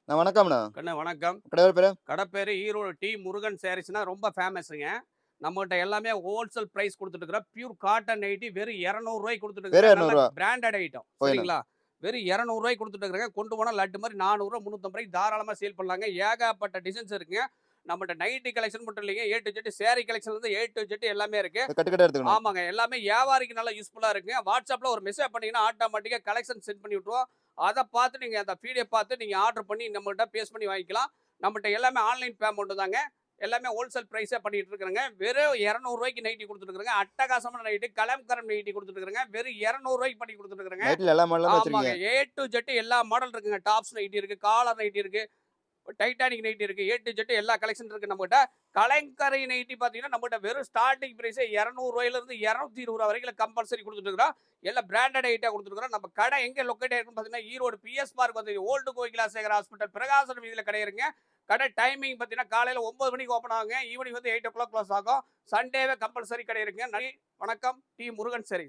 வணக்கம்ண்ணா. கண்ணு வணக்கம். கடை பேரு? கடை பேரு ஈரோடு டி. முருகன் சாரீஸ்ன்னா ரொம்ப ஃபேமஸுங்க. நம்மகிட்ட எல்லாமே ஹோல்சேல் பிரைஸ் குடுத்துட்டு இருக்கிறோம். பியூர் காட்டன் நைட்டி வெறும் ரூ. 200 குடுத்துட்டு வெறும் இருக்கிறோம். ரூ. நல்ல 200. Branded item. போயிடும். சரிங்களா? வெறும் ரூ. 200 குடுத்துட்டு இருக்கிறேங்க. கொண்டு போனா லட்டு மாரி ரூ. 400 350 தாராளமா சேல் பண்ணலாங்க. ஏகப்பட்ட டிசைன்ஸ் இருக்குங்க. நம்மட்ட நைட்டி கலெக்ஷன் மட்டும் இல்லைங்க. ஏ to Z sorry கலெக்ஷன்லேருந்து A to Z எல்லாமே இருக்கு. கட்டு கட்டா எடுத்துக்கணும். ஆமாங்க. எல்லாமே வியாபாரிக்கு நல்லா யூஸ்ஃபுல்லா இருக்குங்க. WhatsAppல ஒரு மெசேஜ் பண்ணீங்கன்னா, ஆட்டோமேட்டிக்கா கலெக்ஷன் சென்ட் பண்ணி விட்டுருவோம். அத பார்த்து நீங்க அந்த பிடிஎஃப் பார்த்து நீங்க ஆர்டர் பண்ணி நம்மகிட்ட பேஸ் பண்ணி வாங்கிக்கலாம். நம்மட்ட எல்லாமே ஆன்லைன் பேமெண்ட் தாங்க. எல்லாமே ஹோல்சேல் பிரைஸா பண்ணிட்டு இருக்கிறேங்க. வெறும் ரூ. 200 நைட்டி குடுத்துட்டு இருக்கிறேங்க. அட்டகாசமான நைட்டி, கலம்கரம் நைட்டி குடுத்துட்டு இருக்கிறேங்க. வெறும் ரூ. 200 பண்ணி குடுத்துட்டு இருக்கிறேங்க. நைட்ல எல்லா மாடலும் ஆமாங்க. வச்சிருக்கீங்க. ஏ டூ ஜெட் எல்லா மாடல் இருக்குங்க. டாப்ஸ் நைட்டி இருக்கு, காலர் நைட்டி இருக்கு, டைட்டானிக் நைட்டி இருக்கு. ஏ டூ ஜெட் எல்லா கலெக்ஷன் இருக்கு நம்மகிட்ட. கலங்கரை நைட்டி பார்த்தீங்கன்னா, நம்மகிட்ட வெறும் ஸ்டார்ட்டிங் பிரைஸே ரூ. 200 220 வரைக்கும் கம்பல்சரி குடுத்துட்டு இருக்கிறோம். எல்லாம் பிராண்டட் ஐட்டா குடுத்துருக்கிறோம். நம்ம கடை எங்க லொக்கேட் ஆயிருக்குன்னு பார்த்தீங்கன்னா, ஈரோடு பிஎஸ் பார்க் வந்து ஓல்டு கோகிலாசேகர் ஹாஸ்பிட்டல் பிரகாசன் வீதியில கடை இருக்குங்க. கடை டைமிங் பார்த்தீங்கன்னா, காலையில 9 மணிக்கு ஓப்பன் ஆகுங்க. ஈவினிங் வந்து 8:00 க்ளோஸ் ஆகும். சண்டேவே கம்பல்சரி கடை இருக்குங்க. நன்றி, வணக்கம். டி. முருகன் சாரீஸ்.